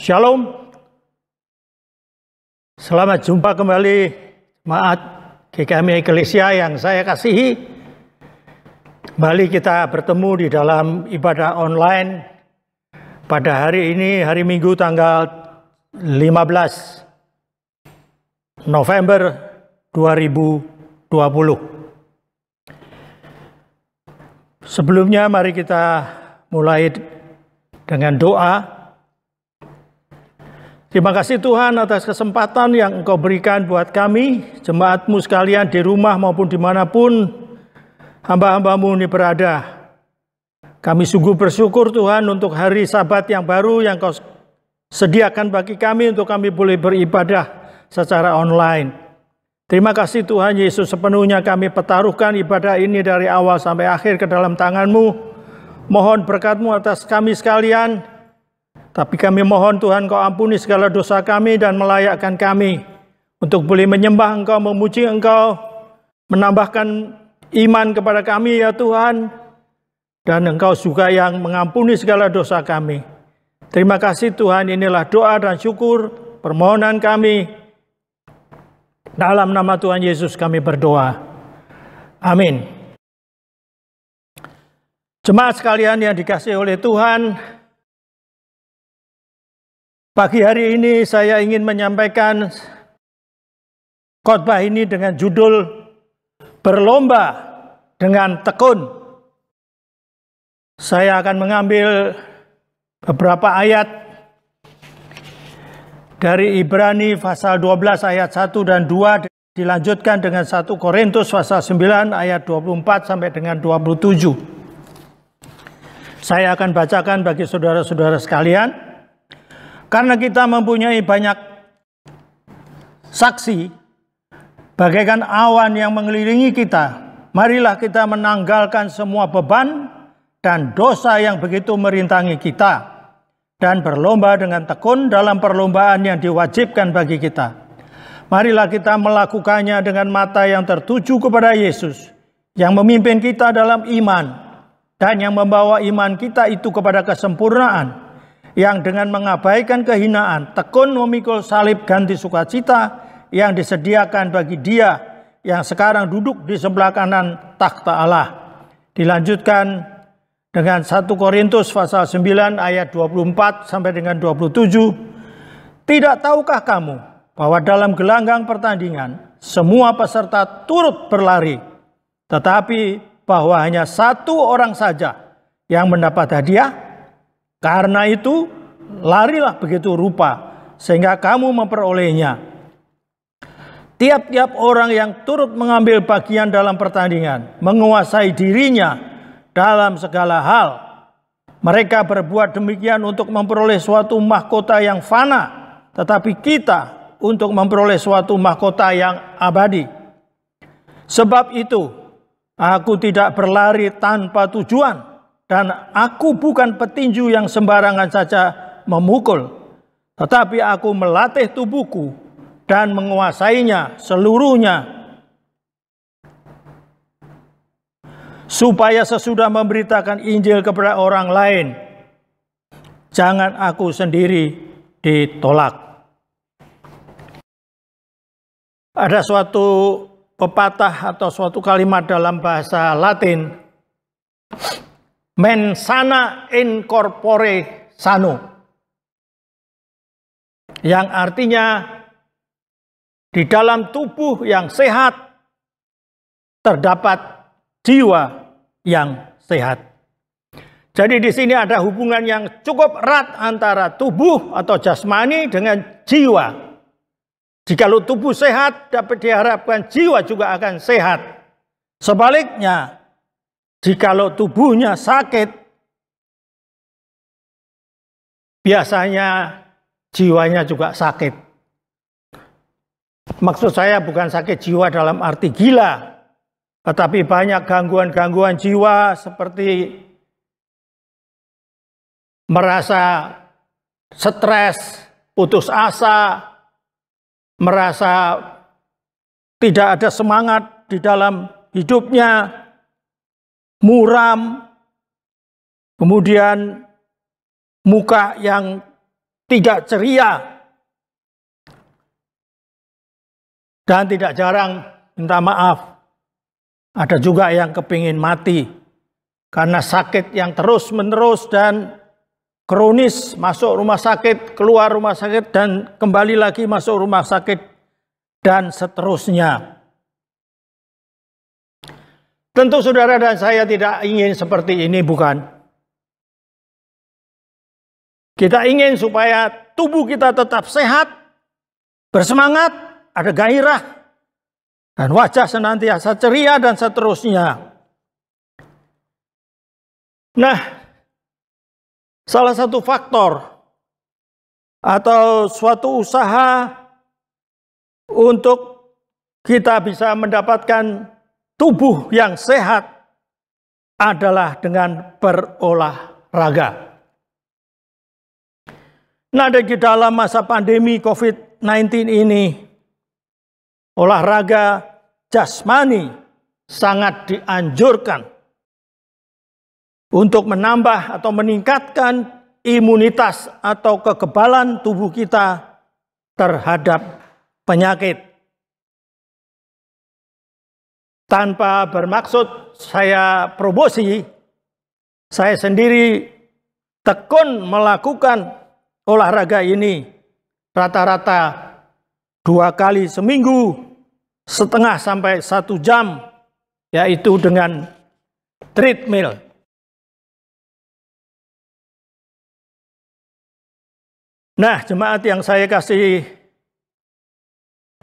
Shalom, selamat jumpa kembali jemaat GKMI Eklesia yang saya kasihi. Kembali kita bertemu di dalam ibadah online pada hari ini, hari Minggu tanggal 15 November 2020. Sebelumnya mari kita mulai dengan doa. Terima kasih Tuhan atas kesempatan yang Engkau berikan buat kami, jemaat-Mu sekalian di rumah maupun dimanapun hamba-hamba-Mu ini berada. Kami sungguh bersyukur Tuhan untuk hari Sabat yang baru yang Kau sediakan bagi kami untuk kami boleh beribadah secara online. Terima kasih Tuhan Yesus, sepenuhnya kami pertaruhkan ibadah ini dari awal sampai akhir ke dalam tangan-Mu. Mohon berkat-Mu atas kami sekalian. Tapi kami mohon Tuhan Kau ampuni segala dosa kami dan melayakkan kami untuk boleh menyembah Engkau, memuji Engkau, menambahkan iman kepada kami ya Tuhan. Dan Engkau juga yang mengampuni segala dosa kami. Terima kasih Tuhan, inilah doa dan syukur permohonan kami. Dalam nama Tuhan Yesus kami berdoa. Amin. Jemaat sekalian yang dikasihi oleh Tuhan, pagi hari ini saya ingin menyampaikan khotbah ini dengan judul Berlomba dengan Tekun. Saya akan mengambil beberapa ayat dari Ibrani pasal 12 ayat 1 dan 2 dilanjutkan dengan 1 Korintus pasal 9 ayat 24 sampai dengan 27. Saya akan bacakan bagi saudara-saudara sekalian. Karena kita mempunyai banyak saksi, bagaikan awan yang mengelilingi kita, marilah kita menanggalkan semua beban dan dosa yang begitu merintangi kita, dan berlomba dengan tekun dalam perlombaan yang diwajibkan bagi kita. Marilah kita melakukannya dengan mata yang tertuju kepada Yesus, yang memimpin kita dalam iman, dan yang membawa iman kita itu kepada kesempurnaan, yang dengan mengabaikan kehinaan, tekun memikul salib ganti sukacita yang disediakan bagi Dia yang sekarang duduk di sebelah kanan takhta Allah. Dilanjutkan dengan 1 Korintus pasal 9 ayat 24 sampai dengan 27. Tidak tahukah kamu bahwa dalam gelanggang pertandingan semua peserta turut berlari, tetapi bahwa hanya satu orang saja yang mendapat hadiah? Karena itu, larilah begitu rupa, sehingga kamu memperolehnya. Tiap-tiap orang yang turut mengambil bagian dalam pertandingan, menguasai dirinya dalam segala hal. Mereka berbuat demikian untuk memperoleh suatu mahkota yang fana, tetapi kita untuk memperoleh suatu mahkota yang abadi. Sebab itu, aku tidak berlari tanpa tujuan, dan aku bukan petinju yang sembarangan saja memukul, tetapi aku melatih tubuhku dan menguasainya seluruhnya, supaya sesudah memberitakan Injil kepada orang lain, jangan aku sendiri ditolak. Ada suatu pepatah atau suatu kalimat dalam bahasa Latin, mens sana in corpore sano, yang artinya di dalam tubuh yang sehat terdapat jiwa yang sehat. Jadi di sini ada hubungan yang cukup erat antara tubuh atau jasmani dengan jiwa. Jikalau tubuh sehat, dapat diharapkan jiwa juga akan sehat. Sebaliknya, jikalau tubuhnya sakit, biasanya jiwanya juga sakit. Maksud saya bukan sakit jiwa dalam arti gila, tetapi banyak gangguan-gangguan jiwa seperti merasa stres, putus asa, merasa tidak ada semangat di dalam hidupnya, muram, kemudian muka yang tidak ceria, dan tidak jarang minta maaf. Ada juga yang kepingin mati karena sakit yang terus-menerus dan kronis, masuk rumah sakit, keluar rumah sakit, dan kembali lagi masuk rumah sakit, dan seterusnya. Tentu saudara dan saya tidak ingin seperti ini, bukan? Kita ingin supaya tubuh kita tetap sehat, bersemangat, ada gairah, dan wajah senantiasa ceria, dan seterusnya. Nah, salah satu faktor atau suatu usaha untuk kita bisa mendapatkan tubuh yang sehat adalah dengan berolahraga. Nah, di dalam masa pandemi COVID-19 ini, olahraga jasmani sangat dianjurkan untuk menambah atau meningkatkan imunitas atau kekebalan tubuh kita terhadap penyakit. Tanpa bermaksud saya promosi, saya sendiri tekun melakukan olahraga ini rata-rata 2 kali seminggu, setengah sampai 1 jam, yaitu dengan treadmill. Nah, jemaat yang saya kasih,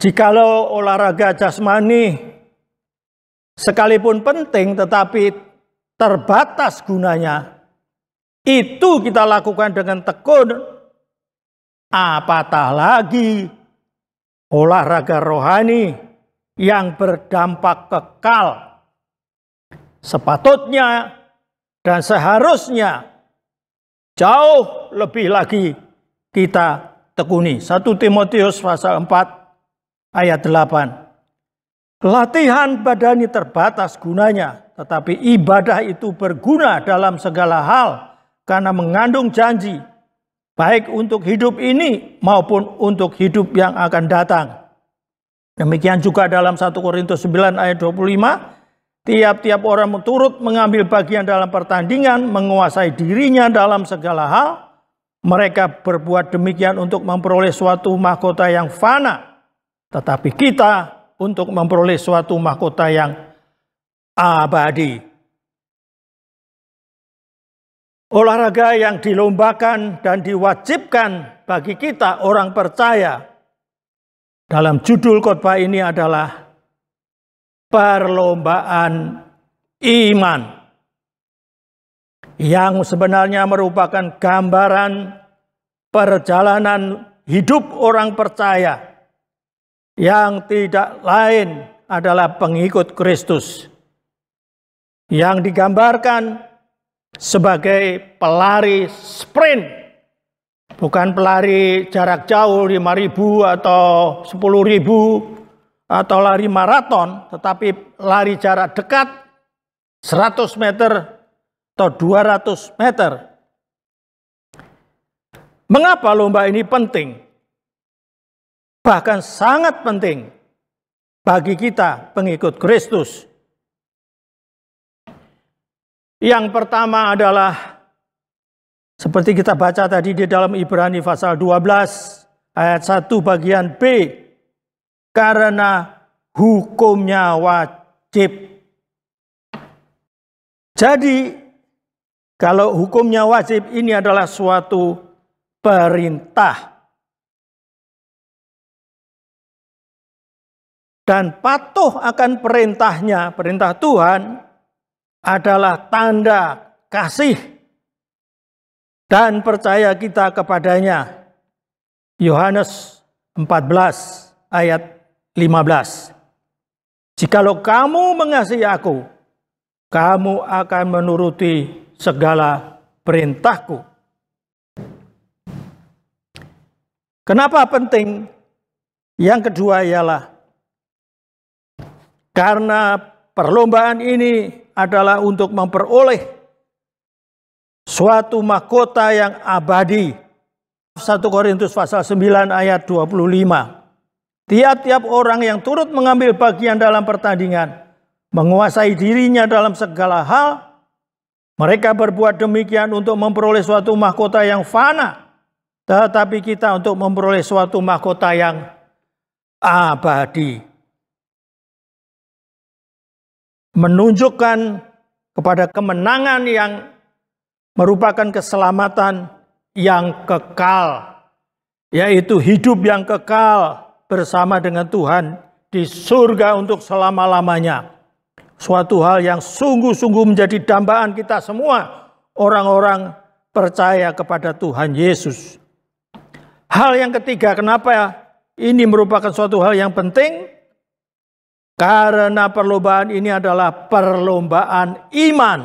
jikalau olahraga jasmani sekalipun penting tetapi terbatas gunanya, itu kita lakukan dengan tekun, apatah lagi olahraga rohani yang berdampak kekal. Sepatutnya dan seharusnya jauh lebih lagi kita tekuni. 1 Timotius pasal 4 ayat 8. Latihan badani terbatas gunanya, tetapi ibadah itu berguna dalam segala hal karena mengandung janji, baik untuk hidup ini maupun untuk hidup yang akan datang. Demikian juga dalam 1 Korintus 9 ayat 25, tiap-tiap orang turut mengambil bagian dalam pertandingan, menguasai dirinya dalam segala hal. Mereka berbuat demikian untuk memperoleh suatu mahkota yang fana, tetapi kita untuk memperoleh suatu mahkota yang abadi. Olahraga yang dilombakan dan diwajibkan bagi kita orang percaya dalam judul khotbah ini adalah perlombaan iman, yang sebenarnya merupakan gambaran perjalanan hidup orang percaya yang tidak lain adalah pengikut Kristus, yang digambarkan sebagai pelari sprint, bukan pelari jarak jauh 5.000 atau 10.000 atau lari maraton, tetapi lari jarak dekat 100 meter atau 200 meter. Mengapa lomba ini penting? Bahkan sangat penting bagi kita pengikut Kristus. Yang pertama adalah seperti kita baca tadi di dalam Ibrani pasal 12 ayat 1 bagian B, karena hukumnya wajib. Jadi kalau hukumnya wajib, ini adalah suatu perintah. Dan patuh akan perintahnya, perintah Tuhan, adalah tanda kasih dan percaya kita kepadanya. Yohanes 14 ayat 15. Jikalau kamu mengasihi aku, kamu akan menuruti segala perintahku. Kenapa penting? Yang kedua ialah karena perlombaan ini adalah untuk memperoleh suatu mahkota yang abadi, 1 Korintus pasal 9 ayat 25. Tiap-tiap orang yang turut mengambil bagian dalam pertandingan menguasai dirinya dalam segala hal. Mereka berbuat demikian untuk memperoleh suatu mahkota yang fana, tetapi kita untuk memperoleh suatu mahkota yang abadi. Menunjukkan kepada kemenangan yang merupakan keselamatan yang kekal, yaitu hidup yang kekal bersama dengan Tuhan di surga untuk selama-lamanya. Suatu hal yang sungguh-sungguh menjadi dambaan kita semua, orang-orang percaya kepada Tuhan Yesus. Hal yang ketiga, kenapa ini merupakan suatu hal yang penting? Karena perlombaan ini adalah perlombaan iman.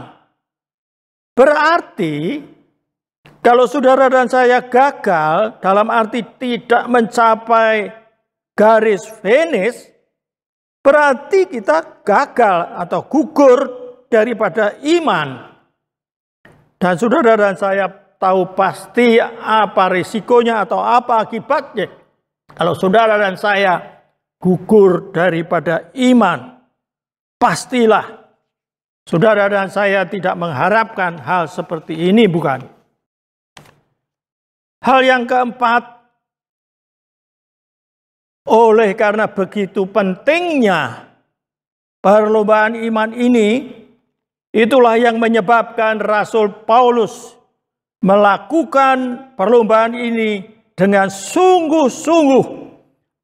Berarti kalau saudara dan saya gagal dalam arti tidak mencapai garis finish, berarti kita gagal atau gugur daripada iman. Dan saudara dan saya tahu pasti apa risikonya atau apa akibatnya kalau saudara dan saya gugur daripada iman. Pastilah saudara dan saya tidak mengharapkan hal seperti ini, bukan? Hal yang keempat, oleh karena begitu pentingnya perlombaan iman ini, itulah yang menyebabkan Rasul Paulus melakukan perlombaan ini dengan sungguh-sungguh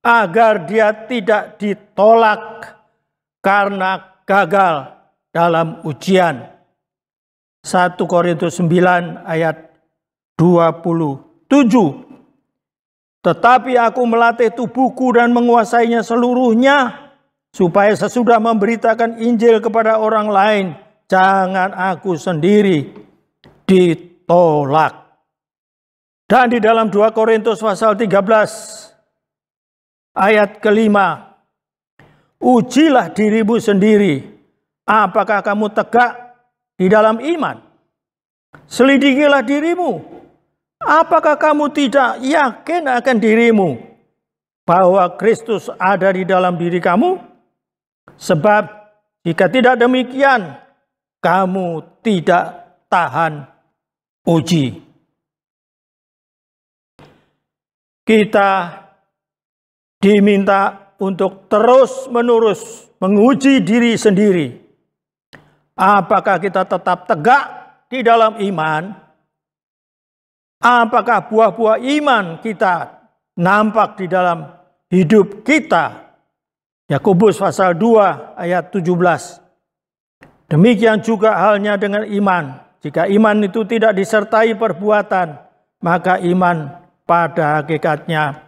agar dia tidak ditolak karena gagal dalam ujian. 1 Korintus 9 ayat 27. Tetapi aku melatih tubuhku dan menguasainya seluruhnya, supaya sesudah memberitakan Injil kepada orang lain, jangan aku sendiri ditolak. Dan di dalam 2 Korintus pasal 13 ayat kelima, ujilah dirimu sendiri, apakah kamu tegak di dalam iman? Selidikilah dirimu, apakah kamu tidak yakin akan dirimu bahwa Kristus ada di dalam diri kamu? Sebab jika tidak demikian, kamu tidak tahan uji. Kita diminta untuk terus-menerus menguji diri sendiri. Apakah kita tetap tegak di dalam iman? Apakah buah-buah iman kita nampak di dalam hidup kita? Yakobus pasal 2 ayat 17. Demikian juga halnya dengan iman. Jika iman itu tidak disertai perbuatan, maka iman pada hakikatnya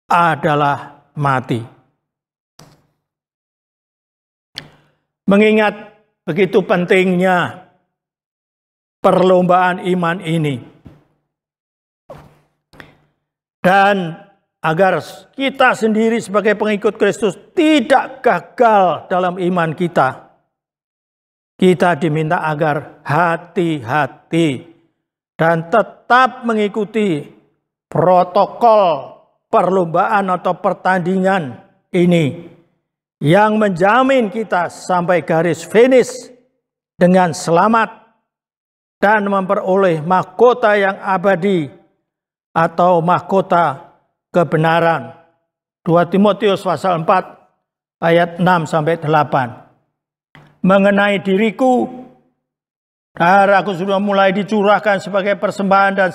adalah mati. Mengingat begitu pentingnya perlombaan iman ini, dan agar kita sendiri sebagai pengikut Kristus tidak gagal dalam iman kita, kita diminta agar hati-hati dan tetap mengikuti protokol perlombaan atau pertandingan ini yang menjamin kita sampai garis finish dengan selamat dan memperoleh mahkota yang abadi atau mahkota kebenaran. 2 Timotius pasal 4 ayat 6-8. Mengenai diriku, darahku sudah mulai dicurahkan sebagai persembahan dan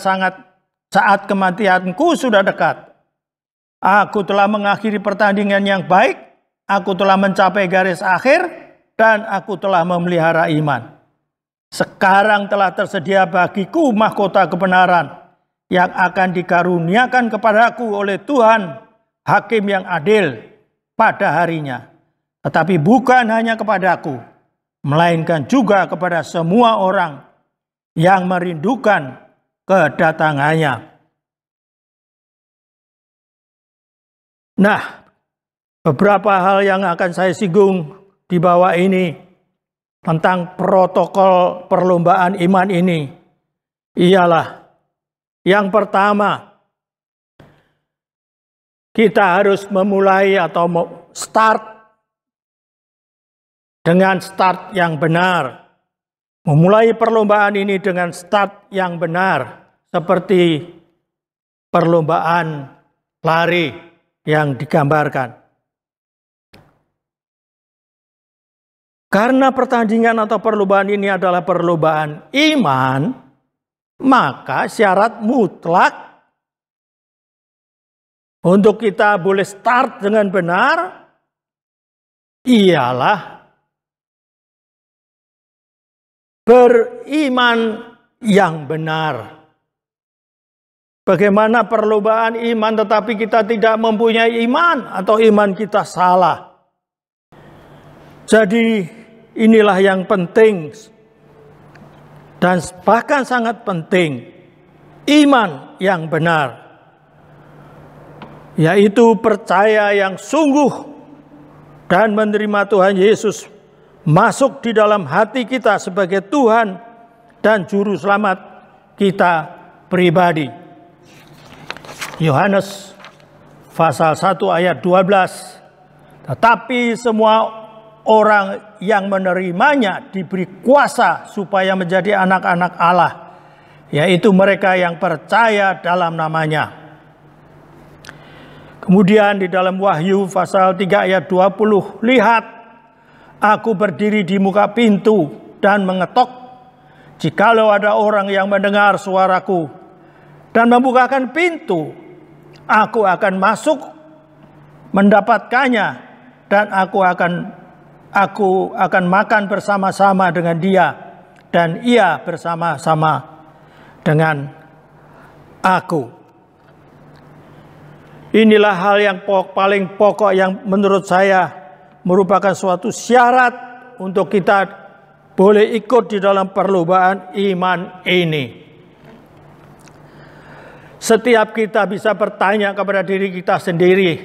saat kematianku sudah dekat. Aku telah mengakhiri pertandingan yang baik, aku telah mencapai garis akhir, dan aku telah memelihara iman. Sekarang telah tersedia bagiku mahkota kebenaran yang akan dikaruniakan kepadaku oleh Tuhan, Hakim yang adil pada harinya. Tetapi bukan hanya kepadaku, melainkan juga kepada semua orang yang merindukan kedatangannya. Nah, beberapa hal yang akan saya singgung di bawah ini tentang protokol perlombaan iman ini ialah yang pertama, kita harus memulai atau start dengan start yang benar. Memulai perlombaan ini dengan start yang benar, seperti perlombaan lari yang digambarkan. Karena pertandingan atau perlombaan ini adalah perlombaan iman, maka syarat mutlak untuk kita boleh start dengan benar ialah beriman yang benar. Bagaimana perlombaan iman tetapi kita tidak mempunyai iman atau iman kita salah. Jadi inilah yang penting dan bahkan sangat penting, iman yang benar. Yaitu percaya yang sungguh dan menerima Tuhan Yesus masuk di dalam hati kita sebagai Tuhan dan Juru Selamat kita pribadi. Yohanes pasal 1 ayat 12. Tetapi semua orang yang menerimanya diberi kuasa supaya menjadi anak-anak Allah, yaitu mereka yang percaya dalam namanya. Kemudian di dalam Wahyu pasal 3 ayat 20, lihat, aku berdiri di muka pintu dan mengetok. Jikalau ada orang yang mendengar suaraku dan membukakan pintu, aku akan masuk mendapatkannya dan aku akan makan bersama-sama dengan dia dan ia bersama-sama dengan aku. Inilah hal yang paling pokok yang menurut saya merupakan suatu syarat untuk kita boleh ikut di dalam perlombaan iman ini. Setiap kita bisa bertanya kepada diri kita sendiri,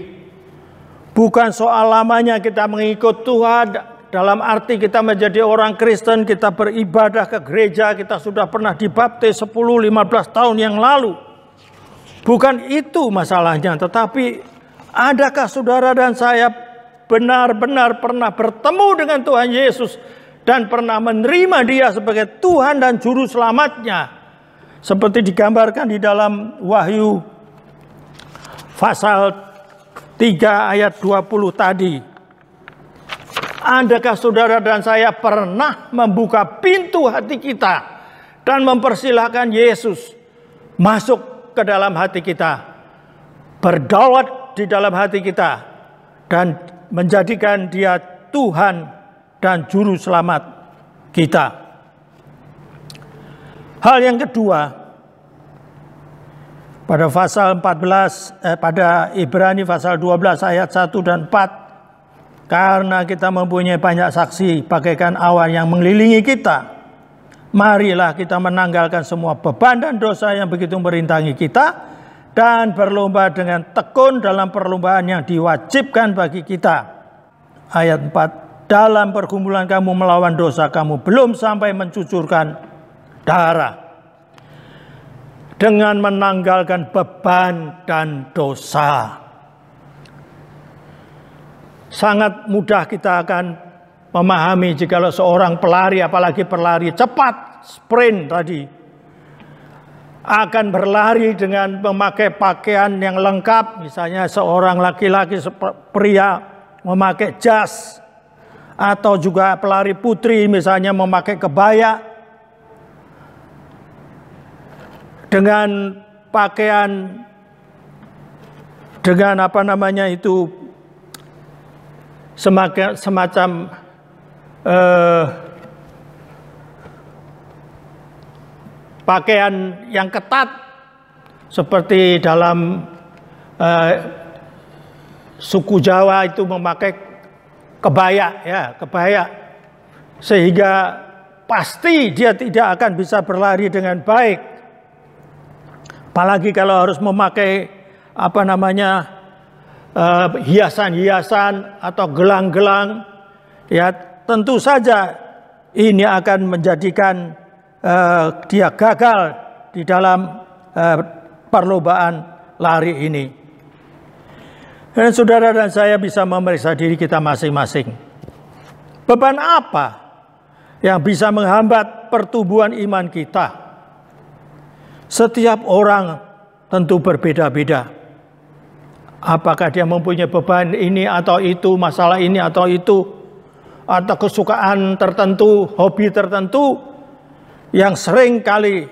bukan soal lamanya kita mengikut Tuhan, dalam arti kita menjadi orang Kristen, kita beribadah ke gereja, kita sudah pernah dibaptis 10-15 tahun yang lalu. Bukan itu masalahnya, tetapi adakah saudara dan saya benar-benar pernah bertemu dengan Tuhan Yesus dan pernah menerima Dia sebagai Tuhan dan Juru Selamatnya, seperti digambarkan di dalam Wahyu pasal 3 ayat 20 tadi. Adakah saudara dan saya pernah membuka pintu hati kita dan mempersilahkan Yesus masuk ke dalam hati kita, berdaulat di dalam hati kita, dan menjadikan Dia Tuhan dan Juru Selamat kita? Hal yang kedua, pada pasal 14, pada Ibrani pasal 12 ayat 1 dan 4, karena kita mempunyai banyak saksi bagaikan awan yang mengelilingi kita, marilah kita menanggalkan semua beban dan dosa yang begitu merintangi kita dan berlomba dengan tekun dalam perlombaan yang diwajibkan bagi kita. Ayat 4, dalam pergumulan kamu melawan dosa, kamu belum sampai mencucurkan darah. Dengan menanggalkan beban dan dosa, sangat mudah kita akan memahami jikalau seorang pelari, apalagi pelari cepat, sprint tadi, akan berlari dengan memakai pakaian yang lengkap. Misalnya seorang laki-laki, pria memakai jas, atau juga pelari putri misalnya memakai kebaya, dengan pakaian, dengan semacam pakaian yang ketat, seperti dalam suku Jawa itu memakai kebaya, sehingga pasti dia tidak akan bisa berlari dengan baik. Apalagi kalau harus memakai hiasan-hiasan atau gelang-gelang, ya tentu saja ini akan menjadikan dia gagal di dalam perlombaan lari ini. Dan saudara dan saya bisa memeriksa diri kita masing-masing. Beban apa yang bisa menghambat pertumbuhan iman kita? Setiap orang tentu berbeda-beda. Apakah dia mempunyai beban ini atau itu, masalah ini atau itu, atau kesukaan tertentu, hobi tertentu yang sering kali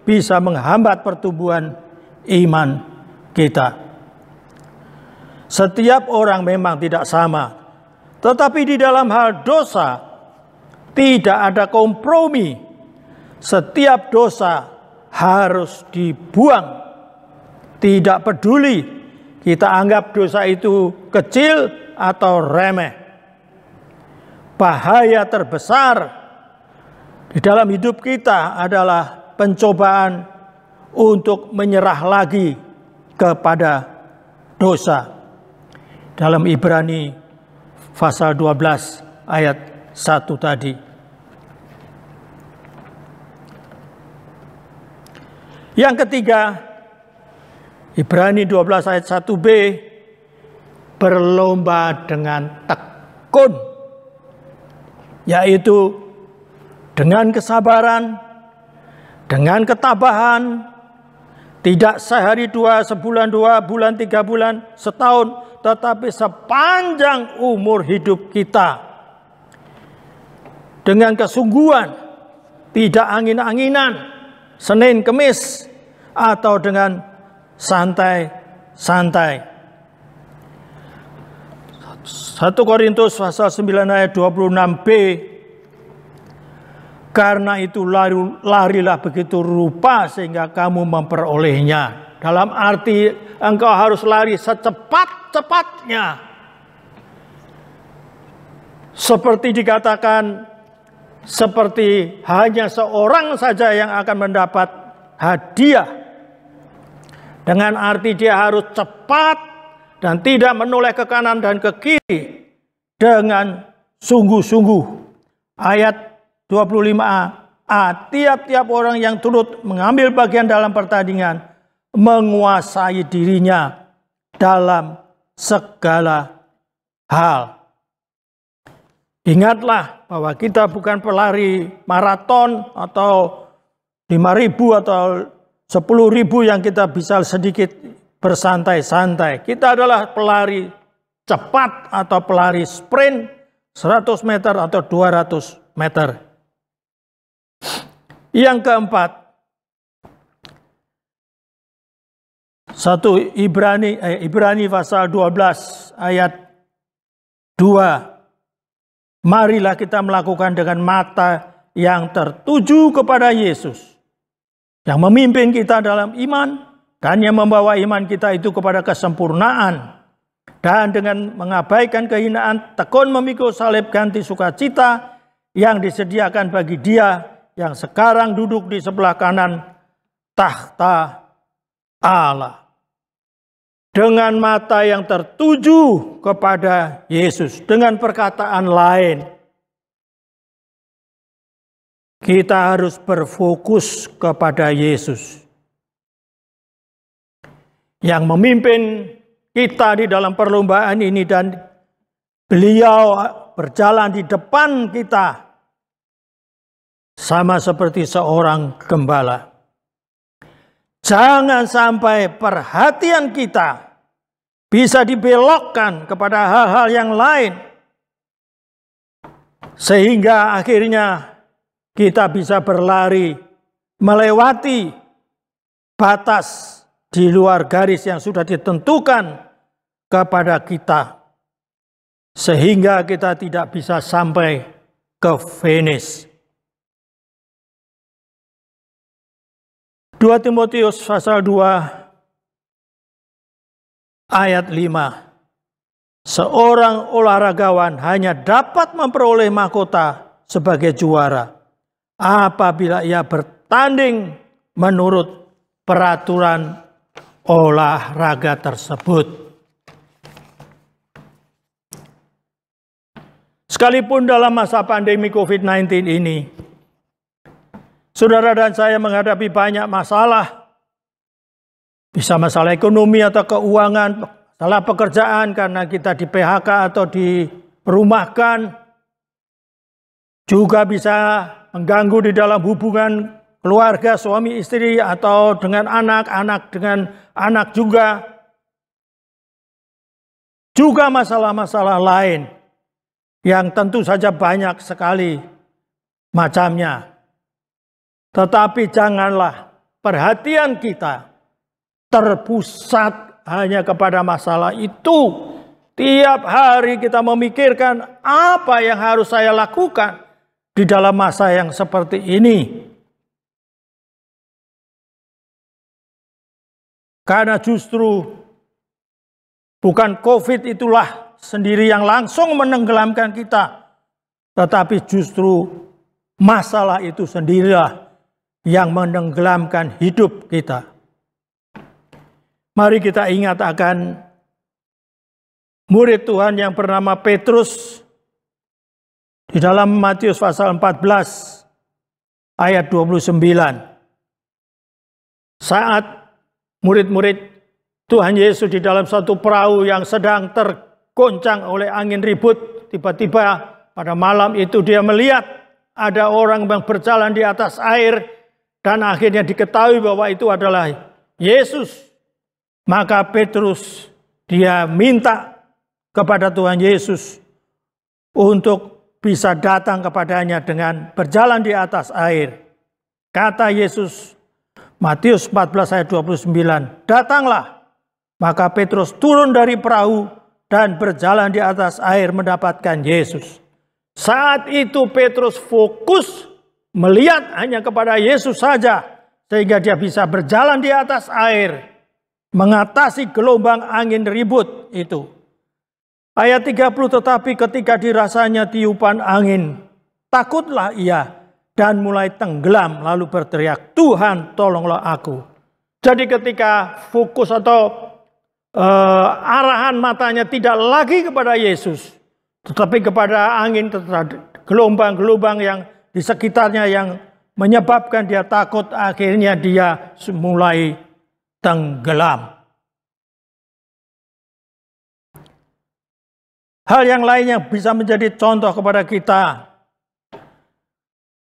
bisa menghambat pertumbuhan iman kita. Setiap orang memang tidak sama, tetapi di dalam hal dosa tidak ada kompromi. Setiap dosa harus dibuang. Tidak peduli kita anggap dosa itu kecil atau remeh. Bahaya terbesar di dalam hidup kita adalah pencobaan untuk menyerah lagi kepada dosa. Dalam Ibrani pasal 12 ayat 1 tadi. Yang ketiga, Ibrani 12 ayat 1b, berlomba dengan tekun, yaitu dengan kesabaran, dengan ketabahan, tidak sehari dua, sebulan dua, bulan tiga bulan, setahun, tetapi sepanjang umur hidup kita. Dengan kesungguhan, tidak angin-anginan, Senin Kemis, atau dengan santai-santai. 1 Korintus pasal 9 ayat 26b, karena itu larilah begitu rupa sehingga kamu memperolehnya. Dalam arti engkau harus lari secepat-cepatnya. Seperti dikatakan, seperti hanya seorang saja yang akan mendapat hadiah. Dengan arti dia harus cepat dan tidak menoleh ke kanan dan ke kiri dengan sungguh-sungguh. Ayat 25a, tiap-tiap orang yang turut mengambil bagian dalam pertandingan menguasai dirinya dalam segala hal. Ingatlah bahwa kita bukan pelari maraton atau 5.000 atau 10.000 yang kita bisa sedikit bersantai-santai. Kita adalah pelari cepat atau pelari sprint 100 meter atau 200 meter. Yang keempat, 1 Ibrani pasal 12 ayat 2. Marilah kita melakukan dengan mata yang tertuju kepada Yesus, yang memimpin kita dalam iman dan yang membawa iman kita itu kepada kesempurnaan. Dan dengan mengabaikan kehinaan, tekun memikul salib ganti sukacita yang disediakan bagi Dia yang sekarang duduk di sebelah kanan tahta Allah. Dengan mata yang tertuju kepada Yesus. Dengan perkataan lain, kita harus berfokus kepada Yesus yang memimpin kita di dalam perlombaan ini, dan beliau berjalan di depan kita sama seperti seorang gembala. Jangan sampai perhatian kita bisa dibelokkan kepada hal-hal yang lain, sehingga akhirnya kita bisa berlari melewati batas di luar garis yang sudah ditentukan kepada kita, sehingga kita tidak bisa sampai ke finish. 2 Timotius pasal 2 ayat 5. Seorang olahragawan hanya dapat memperoleh mahkota sebagai juara apabila ia bertanding menurut peraturan olahraga tersebut. Sekalipun dalam masa pandemi COVID-19 ini, saudara dan saya menghadapi banyak masalah. Bisa masalah ekonomi atau keuangan, salah pekerjaan karena kita di PHK atau dirumahkan, juga bisa mengganggu di dalam hubungan keluarga suami istri atau dengan anak-anak dengan anak juga. Juga masalah-masalah lain yang tentu saja banyak sekali macamnya. Tetapi janganlah perhatian kita terpusat hanya kepada masalah itu. Tiap hari kita memikirkan apa yang harus saya lakukan di dalam masa yang seperti ini. Karena justru bukan COVID itulah sendiri yang langsung menenggelamkan kita, tetapi justru masalah itu sendirilah yang menenggelamkan hidup kita. Mari kita ingat akan murid Tuhan yang bernama Petrus di dalam Matius pasal 14 ayat 29. Saat murid-murid Tuhan Yesus di dalam satu perahu yang sedang tergoncang oleh angin ribut, tiba-tiba pada malam itu dia melihat ada orang yang berjalan di atas air dan akhirnya diketahui bahwa itu adalah Yesus. Maka Petrus dia minta kepada Tuhan Yesus untuk bisa datang kepadanya dengan berjalan di atas air. Kata Yesus, Matius 14 ayat 29, datanglah. Maka Petrus turun dari perahu dan berjalan di atas air mendapatkan Yesus. Saat itu Petrus fokus melihat hanya kepada Yesus saja, sehingga dia bisa berjalan di atas air, mengatasi gelombang angin ribut itu. Ayat 30, tetapi ketika dirasanya tiupan angin, takutlah ia dan mulai tenggelam lalu berteriak, Tuhan tolonglah aku. Jadi ketika fokus atau arahan matanya tidak lagi kepada Yesus, tetapi kepada angin, gelombang-gelombang yang di sekitarnya yang menyebabkan dia takut, akhirnya dia mulai tenggelam. Hal yang lain yang bisa menjadi contoh kepada kita,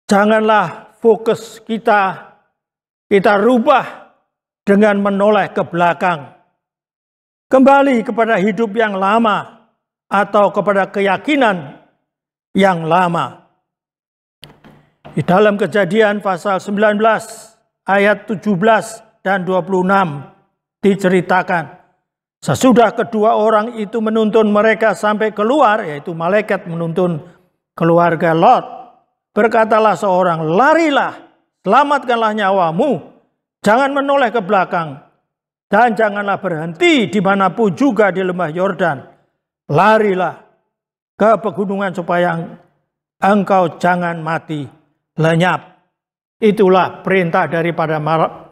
janganlah fokus kita rubah dengan menoleh ke belakang, kembali kepada hidup yang lama atau kepada keyakinan yang lama. Di dalam Kejadian pasal 19 ayat 17 dan 26 diceritakan, sesudah kedua orang itu menuntun mereka sampai keluar, yaitu malaikat menuntun keluarga Lot, berkatalah seorang, larilah, selamatkanlah nyawamu, jangan menoleh ke belakang, dan janganlah berhenti dimanapun juga di lembah Yordan. Larilah ke pegunungan supaya engkau jangan mati lenyap. Itulah perintah daripada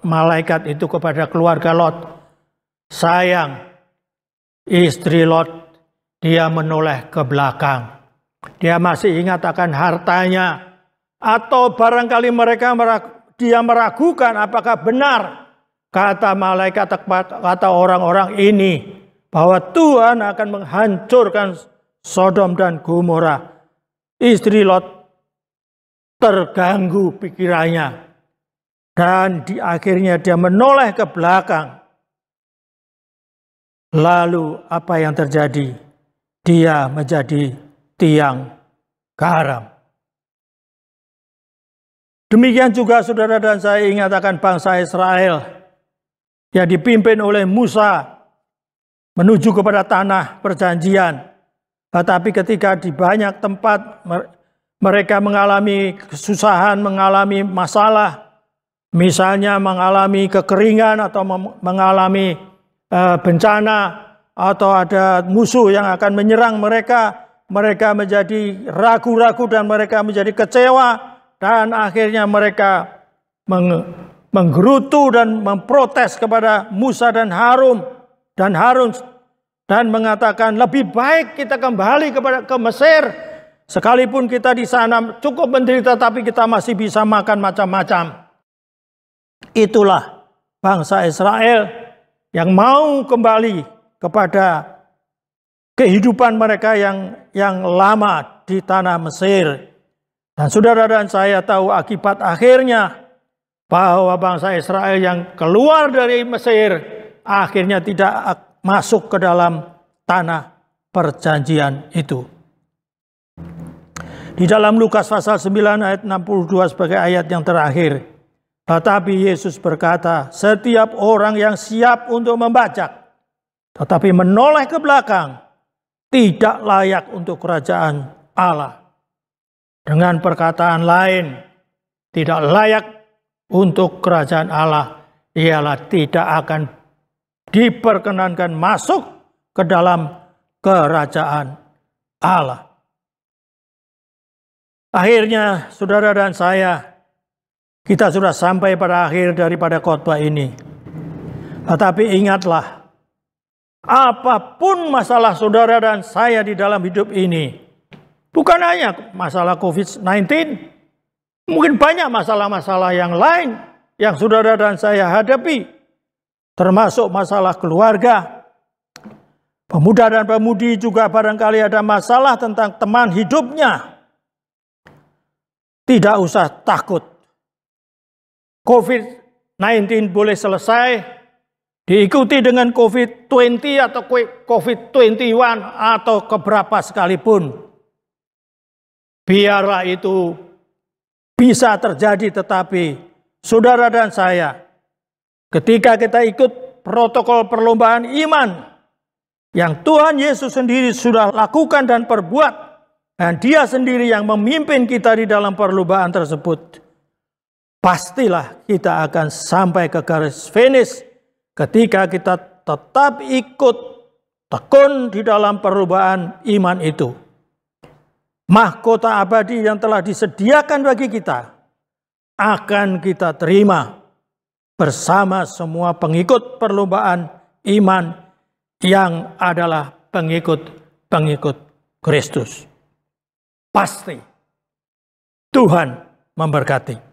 malaikat itu kepada keluarga Lot. Sayang, istri Lot, dia menoleh ke belakang. Dia masih ingat akan hartanya. Atau barangkali dia meragukan apakah benar kata malaikat, kata orang-orang ini, bahwa Tuhan akan menghancurkan Sodom dan Gomora. Istri Lot terganggu pikirannya. Dan di akhirnya dia menoleh ke belakang. Lalu apa yang terjadi? Dia menjadi tiang garam. Demikian juga saudara dan saya ingat akan bangsa Israel yang dipimpin oleh Musa menuju kepada tanah perjanjian. Tetapi ketika di banyak tempat mereka mengalami kesusahan, mengalami masalah, misalnya mengalami kekeringan atau mengalami bencana, atau ada musuh yang akan menyerang mereka, mereka menjadi ragu-ragu dan mereka menjadi kecewa, dan akhirnya mereka menggerutu dan memprotes kepada Musa dan Harun dan mengatakan lebih baik kita kembali ke Mesir, sekalipun kita di sana cukup menderita tapi kita masih bisa makan macam-macam. Itulah bangsa Israel yang mau kembali kepada kehidupan mereka yang lama di tanah Mesir. Dan saudara dan saya tahu akibat akhirnya bahwa bangsa Israel yang keluar dari Mesir akhirnya tidak masuk ke dalam tanah perjanjian itu. Di dalam Lukas pasal 9 ayat 62 sebagai ayat yang terakhir. Tetapi Yesus berkata, setiap orang yang siap untuk membajak, tetapi menoleh ke belakang, tidak layak untuk kerajaan Allah. Dengan perkataan lain, tidak layak untuk kerajaan Allah, ialah tidak akan diperkenankan masuk ke dalam kerajaan Allah. Akhirnya, saudara dan saya, kita sudah sampai pada akhir daripada khotbah ini. Tetapi ingatlah, apapun masalah saudara dan saya di dalam hidup ini, bukan hanya masalah COVID-19, mungkin banyak masalah-masalah yang lain yang saudara dan saya hadapi, termasuk masalah keluarga. Pemuda dan pemudi juga barangkali ada masalah tentang teman hidupnya. Tidak usah takut. COVID-19 boleh selesai, diikuti dengan COVID-20 atau COVID-21 atau keberapa sekalipun. Biarlah itu bisa terjadi, tetapi saudara dan saya, ketika kita ikut protokol perlombaan iman yang Tuhan Yesus sendiri sudah lakukan dan perbuat, dan Dia sendiri yang memimpin kita di dalam perlombaan tersebut, pastilah kita akan sampai ke garis finish ketika kita tetap ikut tekun di dalam perlombaan iman itu. Mahkota abadi yang telah disediakan bagi kita akan kita terima bersama semua pengikut perlombaan iman yang adalah pengikut Kristus. Pasti Tuhan memberkati.